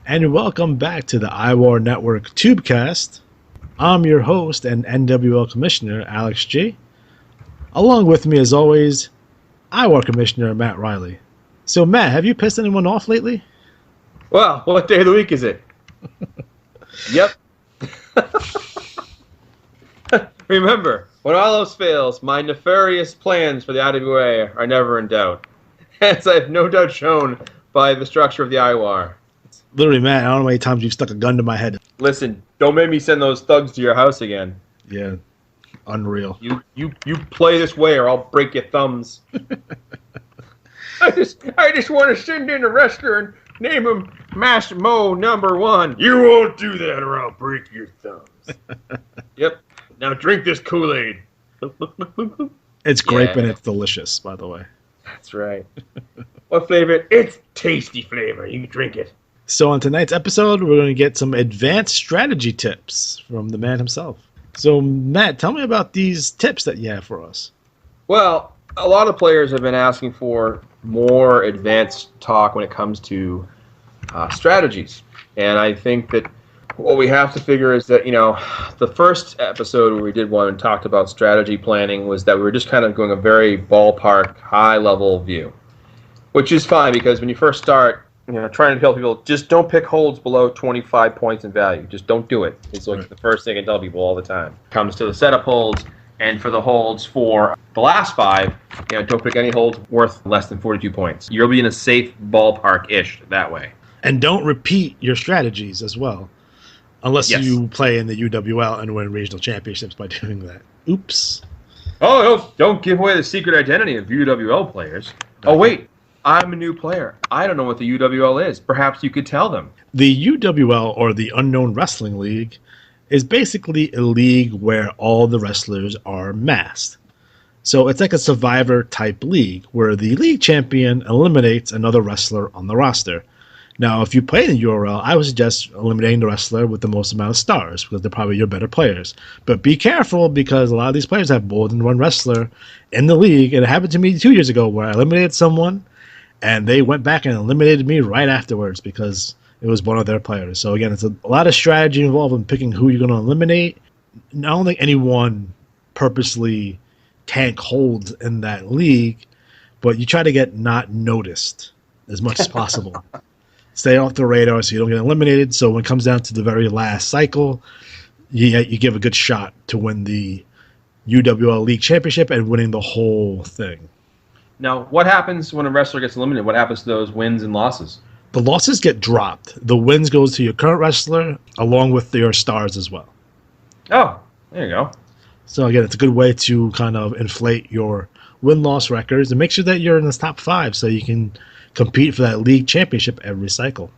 And welcome back to the IWAR Network Tubecast. I'm your host and NWL Commissioner, Alex G. Along with me, as always, IWAR Commissioner Matt Riley. So, Matt, have you pissed anyone off lately? Well, what day of the week is it? Yep. Remember, when all else fails, my nefarious plans for the IWA are never in doubt, as I have no doubt shown by the structure of the IWAR. Literally, Matt, I don't know how many times you've stuck a gun to my head. Listen, don't make me send those thugs to your house again. Yeah, unreal. You play this way or I'll break your thumbs. I just want to send in a wrestler and name him Massimo #1. You won't do that or I'll break your thumbs. Yep. Now drink this Kool-Aid. It's grape and it's delicious, by the way. That's right. What flavor? It's tasty flavor. You can drink it. So on tonight's episode, we're going to get some advanced strategy tips from the man himself. So, Matt, tell me about these tips that you have for us. Well, a lot of players have been asking for more advanced talk when it comes to strategies. And I think that what we have to figure is that, the first episode where we did one and talked about strategy planning was that we were just kind of going a very ballpark, high-level view, which is fine because when you first start, trying to tell people, just don't pick holds below 25 points in value. Just don't do it. It's like the first thing I tell people all the time. Comes to the setup holds, and for the holds for the last 5, don't pick any holds worth less than 42 points. You'll be in a safe ballpark-ish that way. And don't repeat your strategies as well, unless you play in the UWL and win regional championships by doing that. Oops. Oh, don't give away the secret identity of UWL players. Oh, wait. I'm a new player. I don't know what the UWL is. Perhaps you could tell them. The UWL, or the Unknown Wrestling League, is basically a league where all the wrestlers are masked. So it's like a Survivor-type league where the league champion eliminates another wrestler on the roster. Now, if you play in URL, I would suggest eliminating the wrestler with the most amount of stars because they're probably your better players. But be careful because a lot of these players have more than one wrestler in the league. And it happened to me 2 years ago where I eliminated someone, and they went back and eliminated me right afterwards because it was one of their players. So again, it's a lot of strategy involved in picking who you're going to eliminate. I don't think anyone purposely tank holds in that league, but you try to get not noticed as much as possible. Stay off the radar so you don't get eliminated. So when it comes down to the very last cycle, you give a good shot to win the UWL League Championship and winning the whole thing. Now, what happens when a wrestler gets eliminated? What happens to those wins and losses? The losses get dropped. The wins goes to your current wrestler along with your stars as well. Oh, there you go. So again, it's a good way to kind of inflate your win-loss records and make sure that you're in the top 5 so you can compete for that league championship every cycle.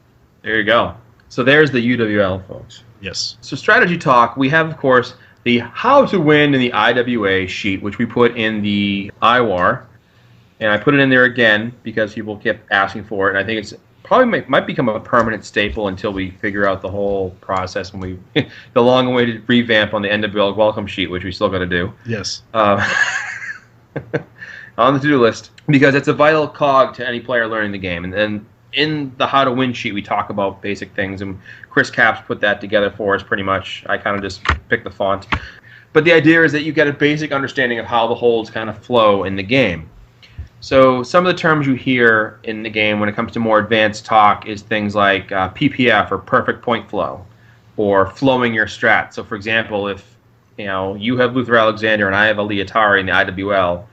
There you go. So there's the UWL, folks. Yes. So strategy talk, we have, of course, the how to win in the IWA sheet, which we put in the IWAR. And I put it in there again because people kept asking for it. And I think it's probably might become a permanent staple until we figure out the whole process and we the long-awaited revamp on the NWL welcome sheet, which we still got to do. Yes. On the to-do list because it's a vital cog to any player learning the game. And then in the how to win sheet, we talk about basic things. And Chris Capps put that together for us pretty much. I kind of just picked the font. But the idea is that you get a basic understanding of how the holds kind of flow in the game. So some of the terms you hear in the game when it comes to more advanced talk is things like PPF, or perfect point flow, or flowing your strat. So for example, if you have Luther Alexander and I have Aliatari in the IWL,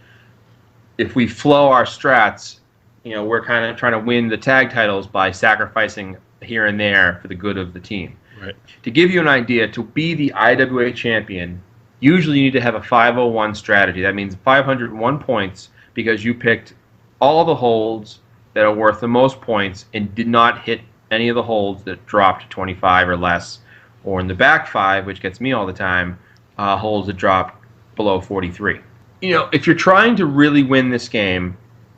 if we flow our strats, we're kind of trying to win the tag titles by sacrificing here and there for the good of the team. Right. To give you an idea, to be the IWA champion, usually you need to have a 501 strategy. That means 501 points because you picked all the holds that are worth the most points and did not hit any of the holds that dropped 25 or less, or in the back 5, which gets me all the time, holds that drop below 43. If you're trying to really win this game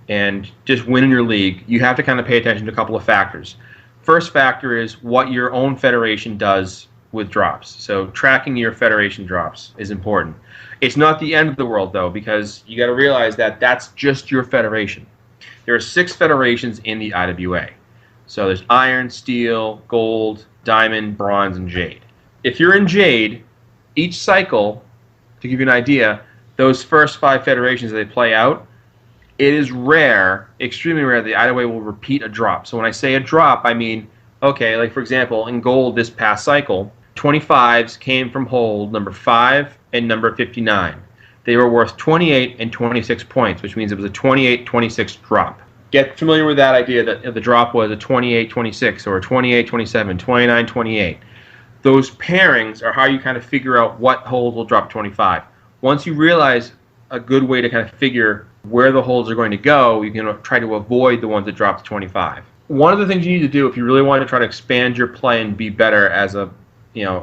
and just win in your league, you have to kind of pay attention to a couple of factors. First factor is what your own federation does with drops. So tracking your federation drops is important. It's not the end of the world, though, because you got to realize that that's just your federation. There are 6 federations in the IWA. So there's iron, steel, gold, diamond, bronze, and jade. If you're in jade, each cycle, to give you an idea, those first 5 federations that they play out, it is rare, extremely rare, that the IWA will repeat a drop. So when I say a drop, I mean, okay, like for example, in gold this past cycle, 25s came from hold number 5 and number 59. They were worth 28 and 26 points, which means it was a 28-26 drop. Get familiar with that idea that the drop was a 28-26 or a 28-27, 29-28. Those pairings are how you kind of figure out what hold will drop 25. Once you realize a good way to kind of figure where the holds are going to go, you can try to avoid the ones that drop to 25. One of the things you need to do if you really want to try to expand your play and be better as a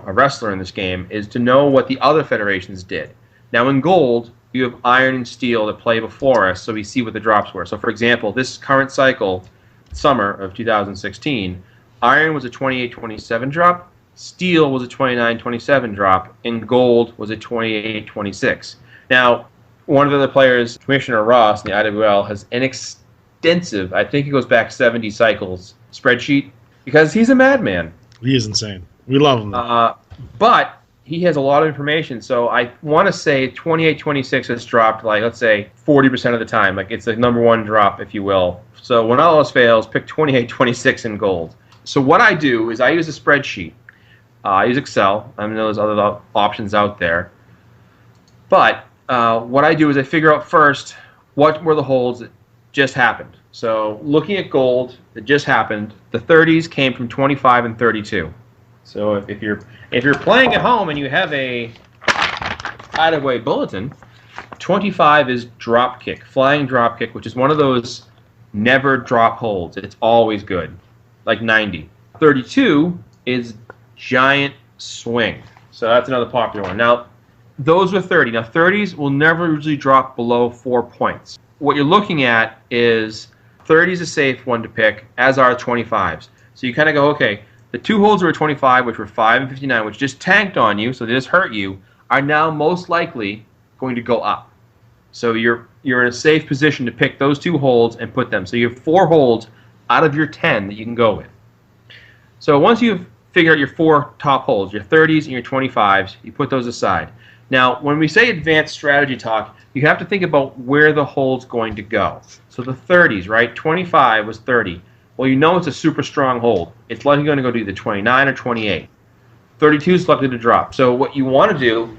wrestler in this game is to know what the other federations did. Now in gold, you have iron and steel that play before us, so we see what the drops were. So for example, this current cycle, summer of 2016, iron was a 28-27 drop, steel was a 29-27 drop, and gold was a 28-26. Now, one of the other players, Commissioner Ross in the IWL, has an extensive, I think it goes back 70 cycles, spreadsheet, because he's a madman. He is insane. We love him. But he has a lot of information, so I want to say 28-26 has dropped, like, let's say, 40% of the time. Like, it's the number one drop, if you will. So when all else fails, pick 28-26 in gold. So what I do is I use a spreadsheet. I use Excel. I know there's other options out there. But what I do is I figure out first what were the holds that just happened. So looking at gold that just happened, the 30s came from 25 and 32. So if you're playing at home and you have a IWA bulletin, 25 is drop kick, flying drop kick, which is one of those never drop holds. It's always good, like 90. 32 is giant swing. So that's another popular one. Now, those were 30. Now, 30s will never usually drop below 4 points. What you're looking at is 30 is a safe one to pick, as are 25s. So you kind of go, okay, the 2 holds that were 25, which were 5 and 59, which just tanked on you, so they just hurt you, are now most likely going to go up. So you're in a safe position to pick those 2 holds and put them. So you have 4 holds out of your 10 that you can go with. So once you've figured out your 4 top holds, your 30s and your 25s, you put those aside. Now, when we say advanced strategy talk, you have to think about where the hold's going to go. So the 30s, right? 25 was 30. Well, you know it's a super strong hold. It's likely going to go to either 29 or 28. 32 is likely to drop. So what you want to do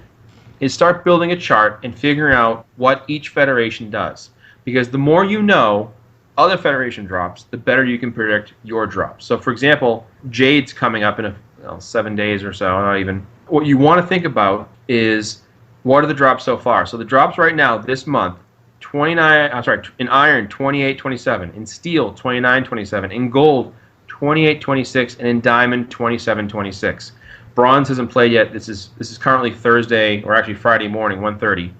is start building a chart and figuring out what each federation does. Because the more you know other federation drops, the better you can predict your drops. So, for example, Jade's coming up in 7 days or so, not even. What you want to think about is what are the drops so far. So the drops right now this month, in iron 28-27, in steel 29-27, in gold 28-26, and in diamond 27-26. Bronze hasn't played yet. This is currently Thursday, or actually Friday morning, 1:30.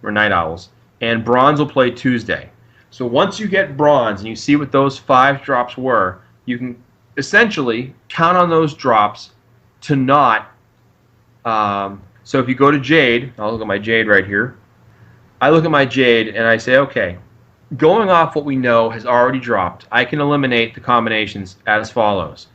We're night owls, and bronze will play Tuesday. So once you get bronze and you see what those 5 drops were, you can essentially count on those drops to not. So if you go to Jade, I'll look at my Jade right here. I look at my Jade and I say, okay, going off what we know has already dropped, I can eliminate the combinations as follows.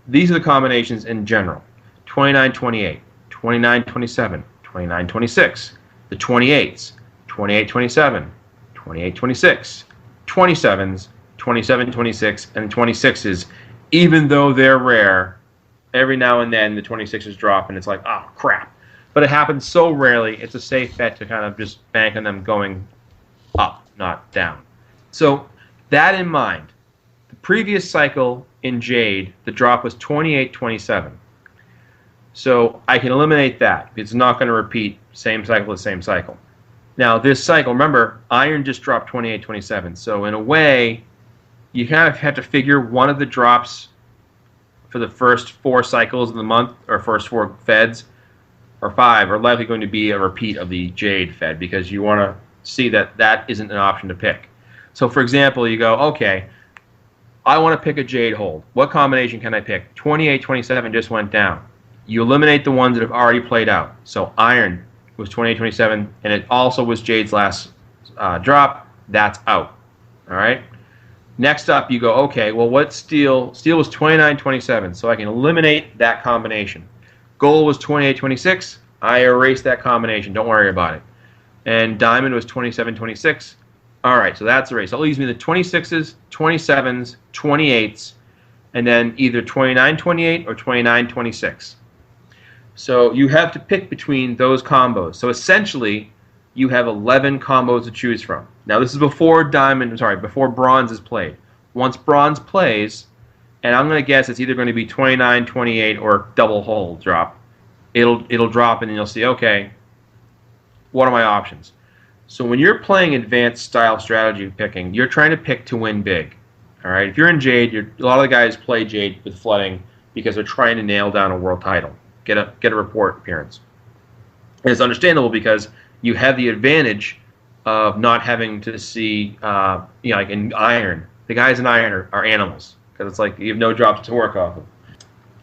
These are the combinations in general. 29-28, 29-27, 29-26, the 28s, 28-27, 28-26, 27s, 27-26, and 26s, even though they're rare, every now and then the 26s drop and it's like, oh, crap. But it happens so rarely, it's a safe bet to kind of just bank on them going up, not down. So that in mind, the previous cycle in Jade, the drop was 28-27. So I can eliminate that. It's not going to repeat same cycle to same cycle. Now this cycle, remember, iron just dropped 28-27. So in a way, you kind of have to figure one of the drops for the first 4 cycles of the month, or first 4 feds, or 5, are likely going to be a repeat of the Jade fed, because you want to see that that isn't an option to pick. So for example, you go, okay, I want to pick a Jade hold. What combination can I pick? 28-27 just went down. You eliminate the ones that have already played out. So iron was 28-27, and it also was Jade's last drop. That's out. All right. Next up, you go, okay, well, what's steel? Steel was 29-27, so I can eliminate that combination. Gold was 28-26. I erased that combination. Don't worry about it. And diamond was 27-26. All right, so that's erased. That leaves me the 26s, 27s, 28s, and then either 29-28 or 29-26. So you have to pick between those combos. So essentially, you have 11 combos to choose from. Now this is before before bronze is played. Once bronze plays, and I'm going to guess it's either going to be 29-28 or double hole drop. It'll drop, and then you'll see, okay, what are my options? So when you're playing advanced style strategy picking, you're trying to pick to win big. All right. If you're in Jade, a lot of the guys play Jade with flooding because they're trying to nail down a world title, get a report appearance. And it's understandable because you have the advantage of not having to see, like in Iron, the guys in Iron are animals because it's like you have no drops to work off of.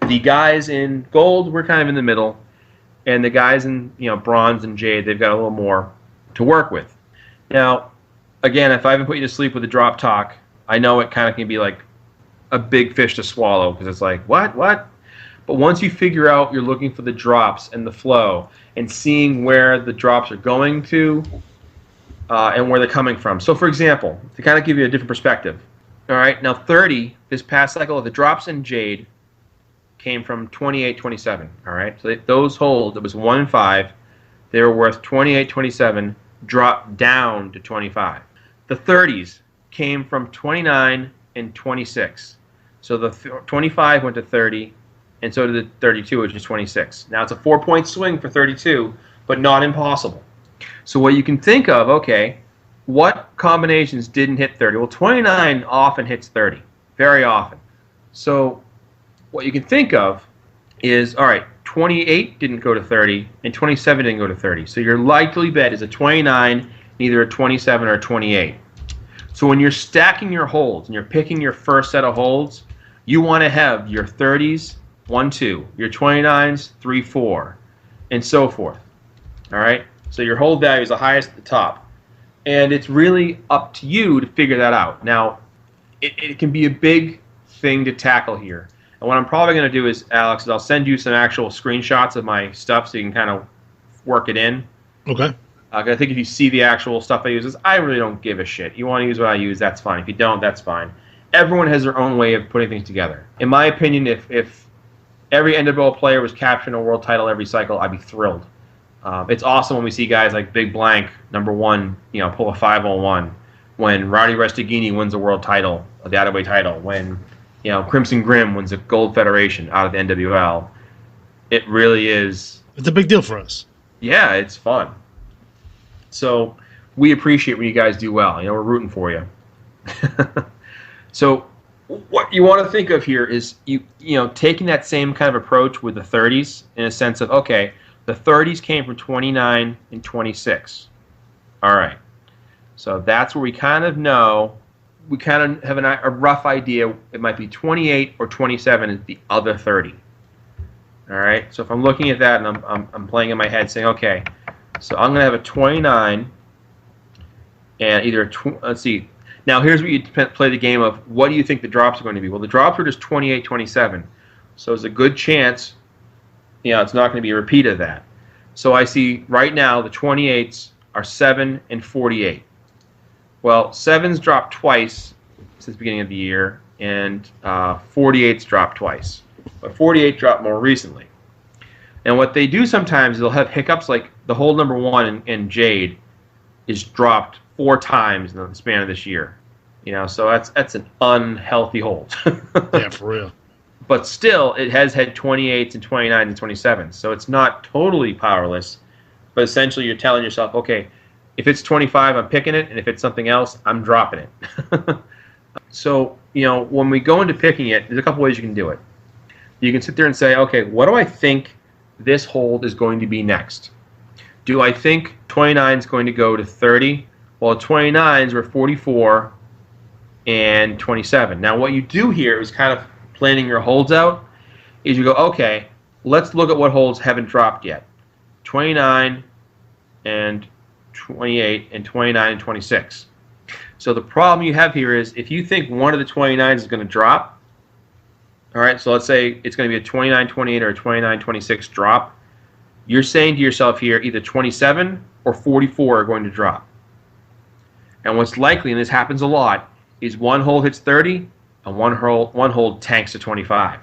The guys in Gold, we're kind of in the middle, and the guys in Bronze and Jade, they've got a little more to work with. Now, again, if I haven't put you to sleep with a drop talk, I know it kind of can be like a big fish to swallow because it's like, what? But once you figure out you're looking for the drops and the flow and seeing where the drops are going to and where they're coming from. So, for example, to kind of give you a different perspective, all right, now 30, this past cycle, the drops in Jade came from 28-27, all right? So those holds, it was 1 and 5. They were worth 28-27, dropped down to 25. The 30s came from 29 and 26. So the 25 went to 30, and so did the 32, which is 26. Now it's a 4-point swing for 32, but not impossible. So what you can think of, okay, what combinations didn't hit 30? Well, 29 often hits 30, very often. So what you can think of is, all right, 28 didn't go to 30, and 27 didn't go to 30. So your likely bet is a 29, either a 27 or a 28. So when you're stacking your holds and you're picking your first set of holds, you want to have your 30s, 1, 2, your 29s, 3, 4, and so forth. All right? So your hold value is the highest at the top. And it's really up to you to figure that out. Now, it can be a big thing to tackle here. And what I'm probably going to do is, Alex, is I'll send you some actual screenshots of my stuff so you can kind of work it in. Okay. I think if you see the actual stuff I use, I really don't give a shit. You want to use what I use, that's fine. If you don't, that's fine. Everyone has their own way of putting things together. In my opinion, if every NWL player was capturing a world title every cycle, I'd be thrilled. It's awesome when we see guys like Big Blank, number 1, pull a 501. When Rowdy Resteghini wins a world title, the IWA title. When Crimson Grim wins a Gold Federation out of the NWL. It really is. It's a big deal for us. Yeah, it's fun. So we appreciate when you guys do well. We're rooting for you. So what you want to think of here is taking that same kind of approach with the 30s in a sense of, okay, the 30s came from 29 and 26. All right. So that's where we kind of know. We kind of have a rough idea. It might be 28 or 27 is the other 30. All right. So if I'm looking at that and I'm playing in my head saying, okay, so I'm going to have a 29 and either let's see. Now here's where you play the game of what do you think the drops are going to be? Well, the drops are just 28, 27. So there's a good chance, it's not going to be a repeat of that. So I see right now the 28s are 7 and 48. Well, 7's dropped twice since the beginning of the year, and 48's dropped twice. But 48 dropped more recently. And what they do sometimes is they'll have hiccups, like the hold number 1 in Jade is dropped 4 times in the span of this year. So that's an unhealthy hold. Yeah, for real. But still, it has had 28s and 29s and 27s. So it's not totally powerless, but essentially you're telling yourself, okay, if it's 25, I'm picking it, and if it's something else, I'm dropping it. So, when we go into picking it, there's a couple ways you can do it. You can sit there and say, okay, what do I think this hold is going to be next? Do I think 29 is going to go to 30? Well, 29s were 44 and 27. Now, what you do here is kind of planning your holds out, is you go, okay, let's look at what holds haven't dropped yet. 29 and 28 and 29 and 26. So the problem you have here is if you think one of the 29s is going to drop, all right, so let's say it's going to be a 29-28 or a 29-26 drop, you're saying to yourself here either 27 or 44 are going to drop. And what's likely, and this happens a lot, is one hold hits 30 and one hold tanks to 25.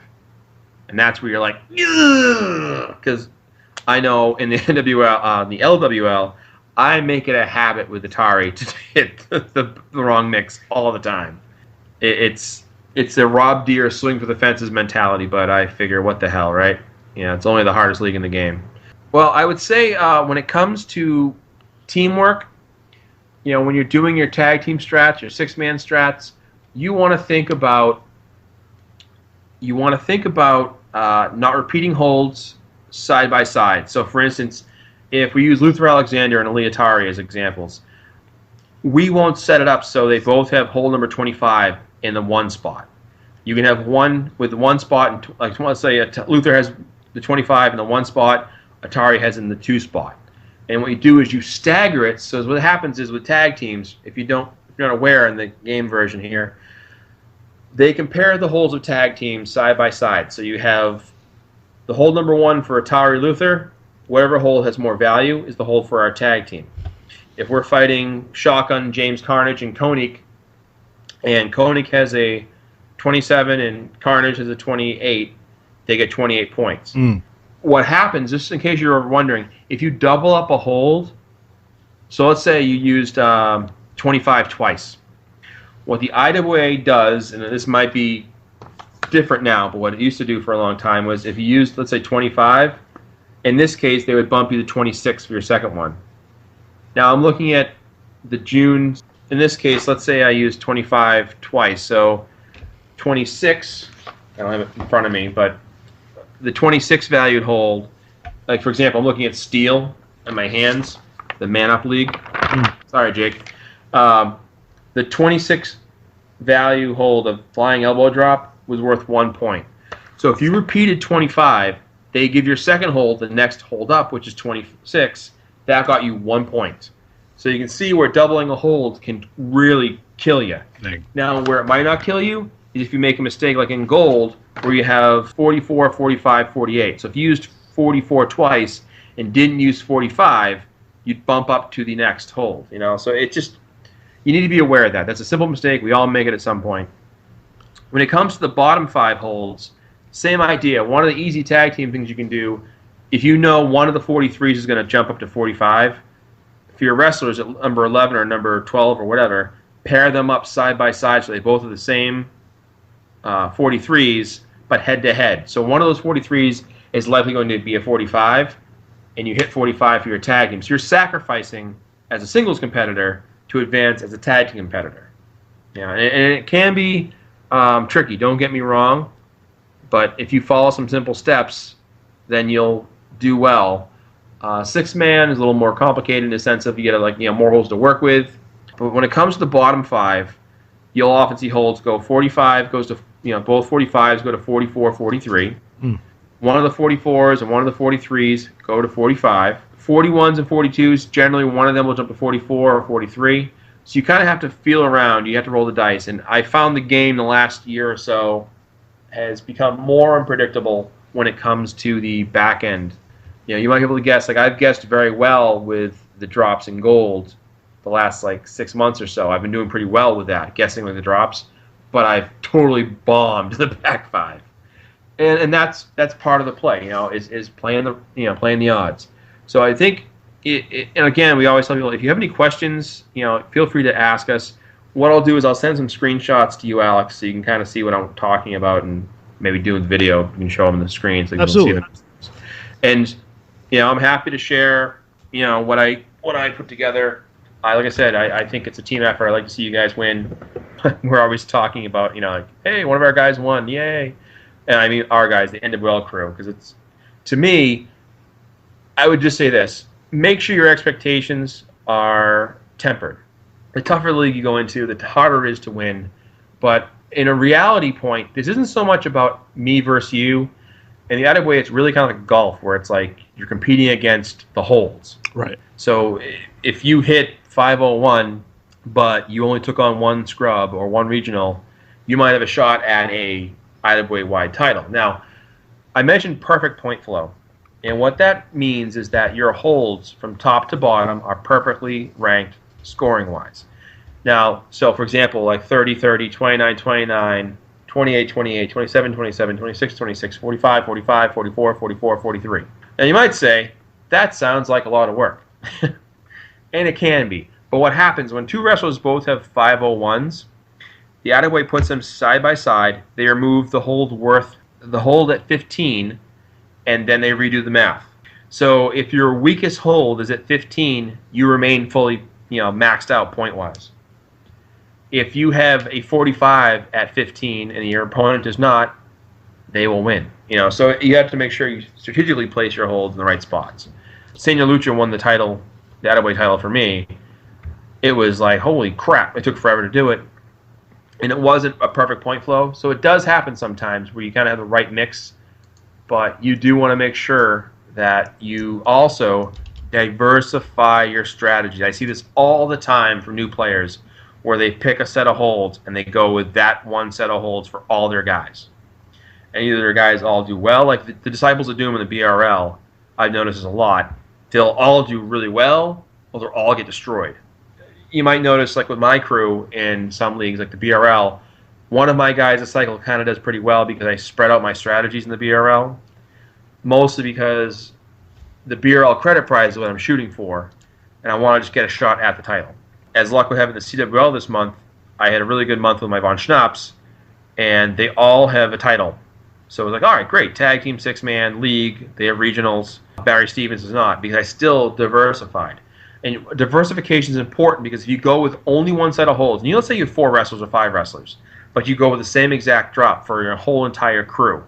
And that's where you're like, because I know in the NWL, the LWL, I make it a habit with Atari to hit the wrong mix all the time. It's a Rob Deere swing for the fences mentality, but I figure, what the hell, right? It's only the hardest league in the game. Well, I would say when it comes to teamwork, when you're doing your tag team strats, your six-man strats, you want to think about not repeating holds side by side. So, for instance, if we use Luther Alexander and Ali Atari as examples, we won't set it up so they both have hold number 25 in the one spot. You can have one with one spot, and like let's say Luther has the 25 in the one spot, Atari has in the two spot. And what you do is you stagger it. So what happens is with tag teams, if you're not aware in the game version here, they compare the holds of tag teams side by side. So you have the hold number 1 for Atari Luther. Whatever hold has more value is the hold for our tag team. If we're fighting Shotgun, James Carnage, and Koenig has a 27 and Carnage has a 28, they get 28 points. What happens, just in case you're wondering, if you double up a hold, so let's say you used 25 twice. What the IWA does, and this might be different now, but what it used to do for a long time was if you used, let's say, 25, in this case, they would bump you to 26 for your second one. Now I'm looking at the June. In this case, let's say I used 25 twice, so 26, I don't have it in front of me, but the 26 valued hold, like for example, I'm looking at Steel in my hands, the Man Up League. Sorry, Jake. The 26 value hold of Flying Elbow Drop was worth 1 point. So if you repeated 25, they give your second hold the next hold up, which is 26. That got you 1 point. So you can see where doubling a hold can really kill you. Now, where it might not kill you is if you make a mistake like in gold, where you have 44, 45, 48. So if you used 44 twice and didn't use 45, you'd bump up to the next hold. So it just, you need to be aware of that. That's a simple mistake. We all make it at some point. When it comes to the bottom 5 holds, same idea. One of the easy tag team things you can do, if you know one of the 43s is going to jump up to 45, if your wrestlers at number 11 or number 12 or whatever, pair them up side by side so they both are the same 43s, but head to head. So one of those 43s is likely going to be a 45, and you hit 45 for your tag team. So you're sacrificing as a singles competitor to advance as a tag team competitor. And it can be tricky, don't get me wrong, but if you follow some simple steps, then you'll do well. 6-man is a little more complicated in the sense of you get more holds to work with. But when it comes to the bottom 5, you'll often see holds go 45 goes to both 45s go to 44, 43. One of the 44s and one of the 43s go to 45. 41s and 42s, generally one of them will jump to 44 or 43. So you kind of have to feel around. You have to roll the dice. And I found the game the last year or so has become more unpredictable when it comes to the back end. You might be able to guess. I've guessed very well with the drops in gold the last 6 months or so. I've been doing pretty well with that, guessing with the drops. But I've totally bombed the back 5. And that's part of the play, is playing the odds. So I think, and again, we always tell people, if you have any questions, feel free to ask us. What I'll do is I'll send some screenshots to you, Alex, so you can kind of see what I'm talking about, and maybe doing the video, you can show them the screen so you can see it. And I'm happy to share, what I put together. Like I said, I think it's a team effort. I like to see you guys win. We're always talking about, hey, one of our guys won, yay. And I mean our guys, the NWL crew, because it's, to me, I would just say this. Make sure your expectations are tempered. The tougher the league you go into, the harder it is to win. But in a reality point, this isn't so much about me versus you. In the other way, it's really kind of like golf, where it's like you're competing against the holes. Right. So if you hit 501 but you only took on one scrub or one regional, you might have a shot at a IWA-wide title. Now, I mentioned perfect point flow, and what that means is that your holds from top to bottom are perfectly ranked scoring-wise. Now, so for example, like 30-30, 29-29, 28-28, 27-27, 26-26, 45-45, 44-44, 43. Now, you might say, that sounds like a lot of work. And it can be. But what happens when two wrestlers both have 501s, the IWA puts them side by side, they remove the hold at 15, and then they redo the math. So if your weakest hold is at 15, you remain fully, maxed out point-wise. If you have a 45 at 15 and your opponent does not, they will win. So you have to make sure you strategically place your holds in the right spots. Senior Lucha won the title, the IWA title for me. It was like, holy crap, it took forever to do it. And it wasn't a perfect point flow. So it does happen sometimes where you kind of have the right mix, but you do want to make sure that you also diversify your strategy. I see this all the time from new players where they pick a set of holds and they go with that one set of holds for all their guys. And either their guys all do well, like the Disciples of Doom in the BRL, I've noticed this a lot. They'll all do really well, or they'll all get destroyed. You might notice, like with my crew in some leagues, like the BRL, one of my guys a cycle kind of does pretty well because I spread out my strategies in the BRL, mostly because the BRL credit prize is what I'm shooting for, and I want to just get a shot at the title. As luck would have in the CWL this month, I had a really good month with my Von Schnaps, and they all have a title. So it was like, all right, great, tag team, 6-man, league, they have regionals. Barry Stevens is not, because I still diversified. And diversification is important because if you go with only one set of holds, and let's say you have 4 wrestlers or 5 wrestlers, but you go with the same exact drop for your whole entire crew,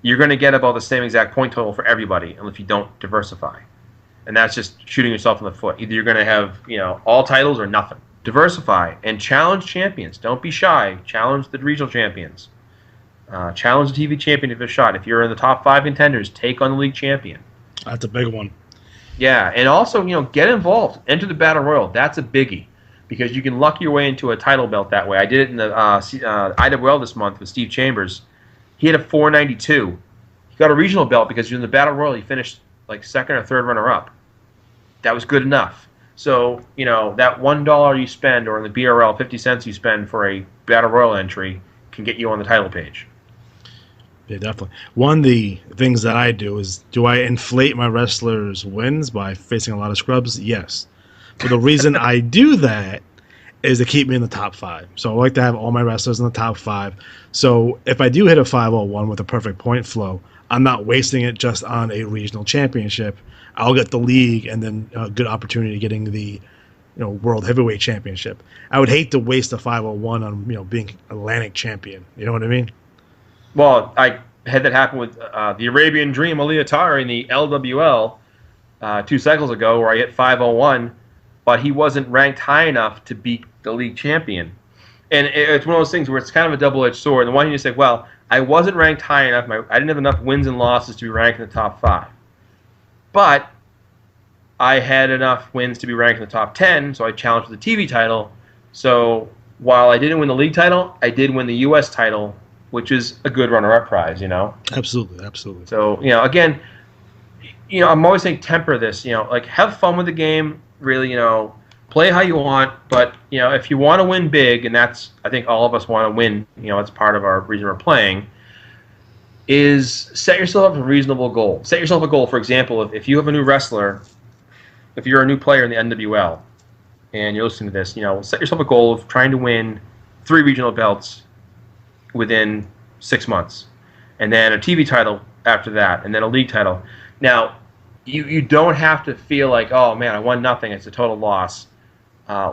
you're going to get about the same exact point total for everybody if you don't diversify. And that's just shooting yourself in the foot. Either you're going to have all titles or nothing. Diversify and challenge champions. Don't be shy. Challenge the regional champions. Challenge the TV champion if a shot. If you're in the top 5 contenders, take on the league champion. That's a big one. Yeah, and also, get involved. Enter the Battle Royal. That's a biggie because you can luck your way into a title belt that way. I did it in the IWL this month with Steve Chambers. He had a 492. He got a regional belt because in the Battle Royal he finished like second or third runner-up. That was good enough. So, that $1 you spend, or in the BRL, 50 cents you spend for a Battle Royal entry can get you on the title page. Yeah, definitely. One of the things that I do is, do I inflate my wrestlers' wins by facing a lot of scrubs? Yes. But the reason I do that is to keep me in the top 5. So I like to have all my wrestlers in the top 5. So if I do hit a 501 with a perfect point flow, I'm not wasting it just on a regional championship. I'll get the league and then a good opportunity getting the world heavyweight championship. I would hate to waste a 501 on being Atlantic champion. You know what I mean? Well, I had that happen with the Arabian Dream Aliatari in the LWL 2 cycles ago, where I hit 501, but he wasn't ranked high enough to beat the league champion. And it's one of those things where it's kind of a double-edged sword. On the one hand, you say, well, I wasn't ranked high enough. I didn't have enough wins and losses to be ranked in the top 5. But I had enough wins to be ranked in the top 10, so I challenged for the TV title. So while I didn't win the league title, I did win the U.S. title, which is a good runner-up prize, Absolutely, absolutely. So, again, I'm always saying temper this, like have fun with the game, really, play how you want, but, if you want to win big, and that's, I think all of us want to win, that's part of our reason we're playing, is set yourself up a reasonable goal. Set yourself a goal, for example, if you have a new wrestler, if you're a new player in the NWL, and you're listening to this, set yourself a goal of trying to win 3 regional belts within 6 months, and then a TV title after that, and then a league title. Now, you don't have to feel like, oh man, I won nothing, it's a total loss.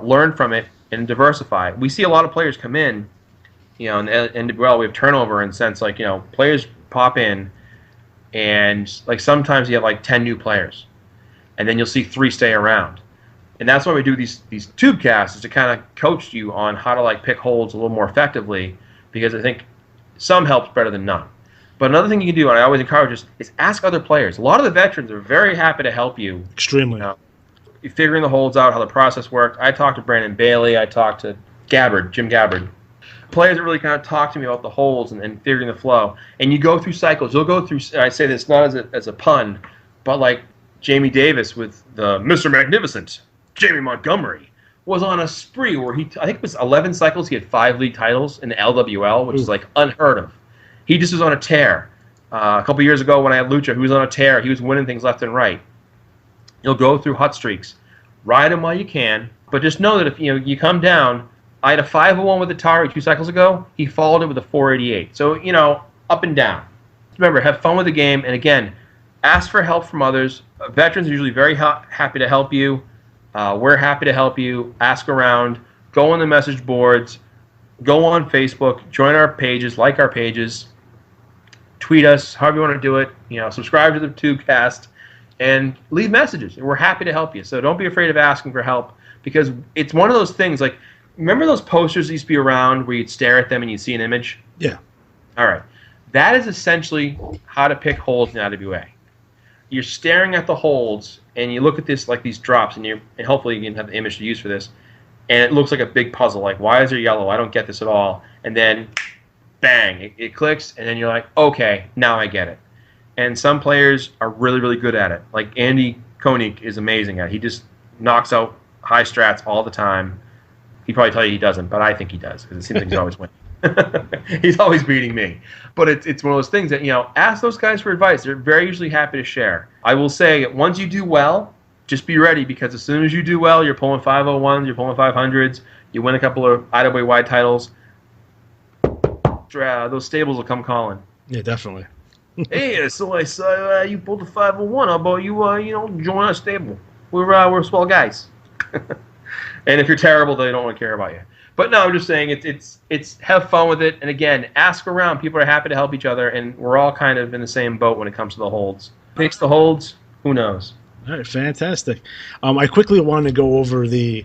Learn from it and diversify. We see a lot of players come in, in the NWL we have turnover in the sense like, players pop in, and like sometimes you have like 10 new players, and then you'll see 3 stay around. And that's why we do these Tubecasts, is to kind of coach you on how to like pick holds a little more effectively, because I think some helps better than none. But another thing you can do, and I always encourage this, is ask other players. A lot of the veterans are very happy to help you. Extremely. figuring the holds out, how the process worked. I talked to Brandon Bailey. I talked to Jim Gabbard. Players that really kind of talk to me about the holds and figuring the flow. And you go through cycles. You'll go through, I say this not as a pun, but like Jamie Davis with the Mr. Magnificent, Jamie Montgomery, was on a spree where I think it was 11 cycles, he had 5 league titles in the LWL, which is like unheard of. He just was on a tear. A couple years ago when I had Lucha, he was on a tear. He was winning things left and right. You'll go through hot streaks. Ride them while you can, but just know that if you come down, I had a 501 with Atari 2 cycles ago. He followed it with a 488. So, up and down. Remember, have fun with the game, and again, ask for help from others. Veterans are usually very happy to help you. We're happy to help you. Ask around. Go on the message boards. Go on Facebook. Join our pages. Like our pages. Tweet us, however you want to do it. Subscribe to the Tubecast. And leave messages. We're happy to help you. So don't be afraid of asking for help, because it's one of those things. Like, remember those posters that used to be around where you'd stare at them and you'd see an image? Yeah. All right. That is essentially how to pick holds in IWA. You're staring at the holds, and you look at this like these drops, and hopefully you can have the image to use for this, and it looks like a big puzzle. Like, why is there yellow? I don't get this at all. And then, bang, it clicks, and then you're like, okay, now I get it. And some players are really, really good at it. Like Andy Koenig is amazing at it. He just knocks out high strats all the time. He'd probably tell you he doesn't, but I think he does, because it seems like he's always winning. He's always beating me. But it's one of those things that, ask those guys for advice. They're very usually happy to share. I will say, once you do well, just be ready, because as soon as you do well, you're pulling 501s, you're pulling 500s, you win a couple of IWA wide titles, those stables will come calling. Yeah, definitely. Hey, so I saw you pulled a 501. How about you, join our stable? We're swell guys. And if you're terrible, they don't want to care about you. But no, I'm just saying it's have fun with it. And again, ask around. People are happy to help each other, and we're all kind of in the same boat when it comes to the holds. Picks the holds, who knows? All right, fantastic. I quickly want to go over the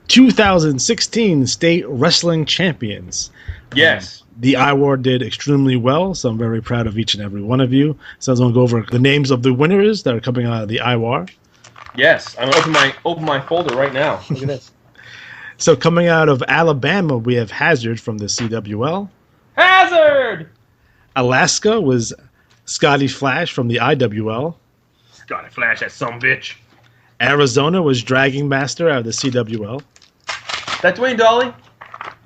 2016 State Wrestling Champions. Yes. The IWAR did extremely well, so I'm very proud of each and every one of you. So I was going to go over the names of the winners that are coming out of the IWAR. Yes, I'm going to open my folder right now. Look at this. So coming out of Alabama, we have Hazard from the CWL. Hazard! Alaska was Scotty Flash from the IWL. Scotty Flash, that sumbitch. Arizona was Dragging Master out of the CWL. That Dwayne Dolly?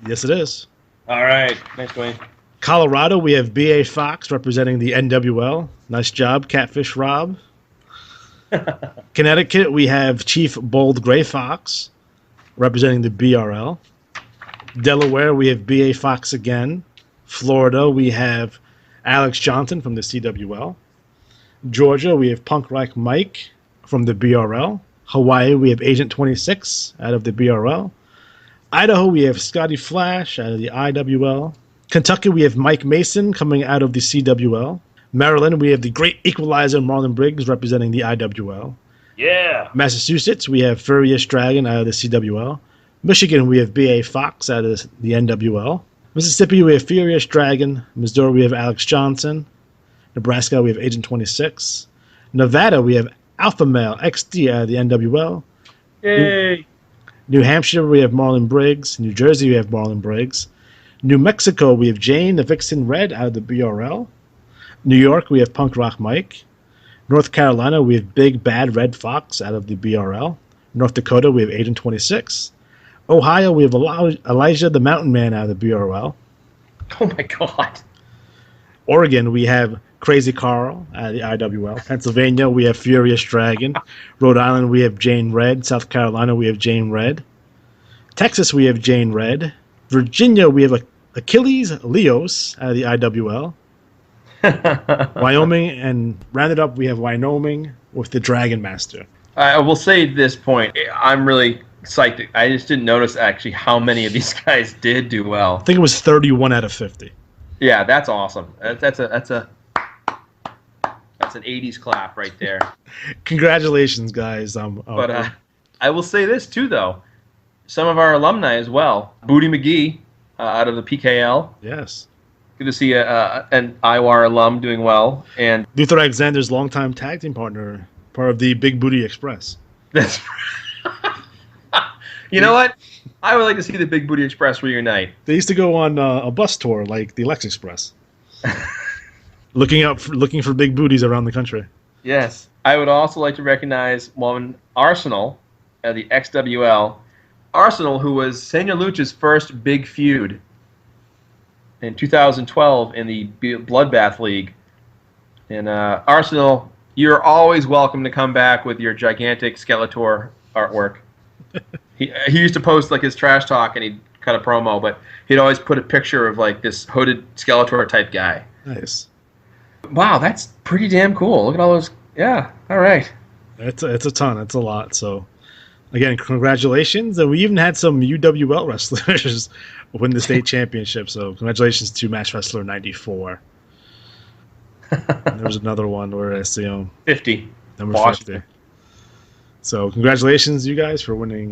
Yes, it is. All right. Nice, Dwayne. Colorado, we have B.A. Fox representing the NWL. Nice job, Catfish Rob. Connecticut, we have Chief Bold Gray Fox representing the BRL. Delaware, we have B.A. Fox again. Florida, we have Alex Johnson from the CWL. Georgia, we have Punk Rock Mike from the BRL. Hawaii, we have Agent 26 out of the BRL. Idaho, we have Scotty Flash out of the IWL. Kentucky, we have Mike Mason coming out of the CWL. Maryland, we have the Great Equalizer Marlon Briggs representing the IWL. Yeah. Massachusetts, we have Furious Dragon out of the CWL. Michigan, we have B.A. Fox out of the NWL. Mississippi, we have Furious Dragon. Missouri, we have Alex Johnson. Nebraska, we have Agent 26. Nevada, we have Alpha Male XD out of the NWL. Yay. New Hampshire, we have Marlon Briggs. New Jersey, we have Marlon Briggs. New Mexico, we have Jane the Vixen Red out of the BRL. New York, we have Punk Rock Mike. North Carolina, we have Big Bad Red Fox out of the BRL. North Dakota, we have Agent 26. Ohio, we have Elijah the Mountain Man out of the BRL. Oh my God. Oregon, we have Crazy Carl out of the IWL. Pennsylvania, we have Furious Dragon. Rhode Island, we have Jane Red. South Carolina, we have Jane Red. Texas, we have Jane Red. Virginia, we have Achilles Leos out of the IWL. Wyoming, and rounded up, we have Wyoming with the Dragon Master. I will say at this point, I'm really psyched. I just didn't notice actually how many of these guys did do well. I think it was 31 out of 50. Yeah, that's awesome. That's an 80s clap right there. Congratulations, guys. But I will say this too, though. Some of our alumni as well. Booty McGee out of the PKL. Yes. Good to see an IWAR alum doing well. And Luther Alexander's longtime tag team partner, part of the Big Booty Express. That's You know what? I would like to see the Big Booty Express reunite. They used to go on a bus tour like the Lex Express, looking for big booties around the country. Yes. I would also like to recognize one Arsenal, the XWL. Arsenal, who was Senior Lucha's first big feud in 2012 in the Bloodbath League. And Arsenal, you're always welcome to come back with your gigantic Skeletor artwork. He used to post like his trash talk and he'd cut a promo, but he'd always put a picture of like this hooded Skeletor type guy. Nice. Wow, that's pretty damn cool. Look at all those. Yeah, all right. It's a ton. It's a lot. So, again, congratulations. And we even had some UWL wrestlers win the state championship. So, congratulations to Match Wrestler 94. There was another one where it's 50. Number Washington. 50. So, congratulations, you guys, for winning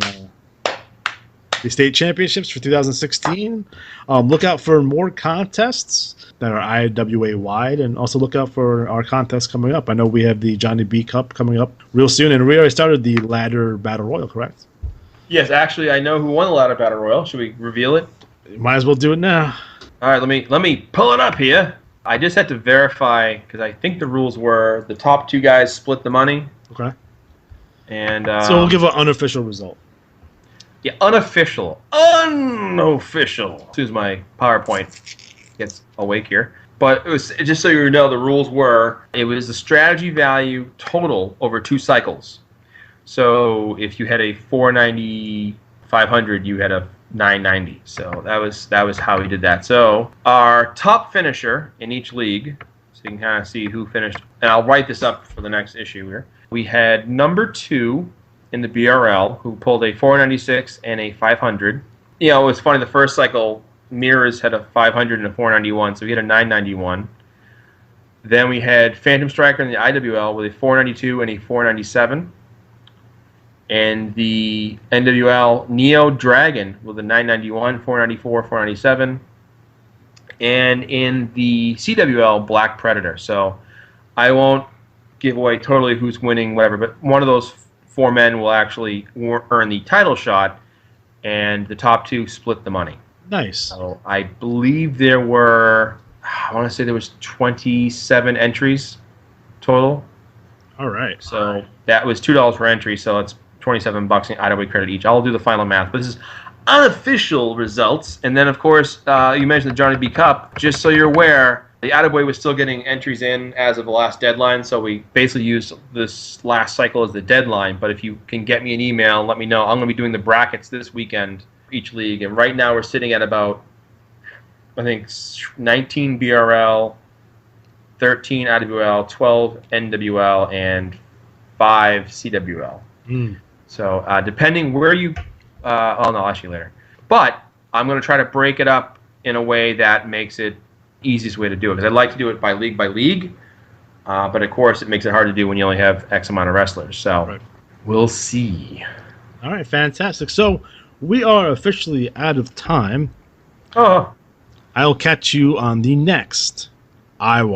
the state championships for 2016. Look out for more contests that are IWA wide, and also look out for our contests coming up. I know we have the Johnny B Cup coming up real soon, and we already started the Ladder Battle Royal, correct? Yes, actually, I know who won the Ladder Battle Royal. Should we reveal it? Might as well do it now. All right, let me pull it up here. I just had to verify because I think the rules were the top two guys split the money. Okay. And so we'll give an unofficial result. Yeah, unofficial. Unofficial. As soon as my PowerPoint gets awake here. But it was just so you know, the rules were it was the strategy value total over 2 cycles. So if you had a 490, 500, you had a 990. So that was how we did that. So our top finisher in each league, so you can kind of see who finished, and I'll write this up for the next issue here. We had number 2 in the BRL, who pulled a 496 and a 500. You know, it was funny, the first cycle, Mirrors had a 500 and a 491, so he had a 991. Then we had Phantom Striker in the IWL with a 492 and a 497. And the NWL Neo Dragon with a 991, 494, 497. And in the CWL Black Predator. So I won't give away totally who's winning, whatever, but one of those 4 men will actually earn the title shot, and the top 2 split the money. Nice. So I believe there were, I want to say there was 27 entries total. All right. So that was $2 per entry, so it's $27 in IWA credit each. I'll do the final math, but this is unofficial results. And then, of course, you mentioned the Johnny B Cup. Just so you're aware, the IWA was still getting entries in as of the last deadline, so we basically used this last cycle as the deadline. But if you can get me an email, let me know. I'm going to be doing the brackets this weekend for each league, and right now we're sitting at about, I think, 19 BRL, 13 IWL, 12 NWL, and 5 CWL. So depending where you, I'll ask you later. But I'm going to try to break it up in a way that makes it easiest way to do it, because I'd like to do it by league, but of course it makes it hard to do when you only have X amount of wrestlers. So right. We'll see. All right, fantastic. So we are officially out of time. Oh. I'll catch you on the next IWAR.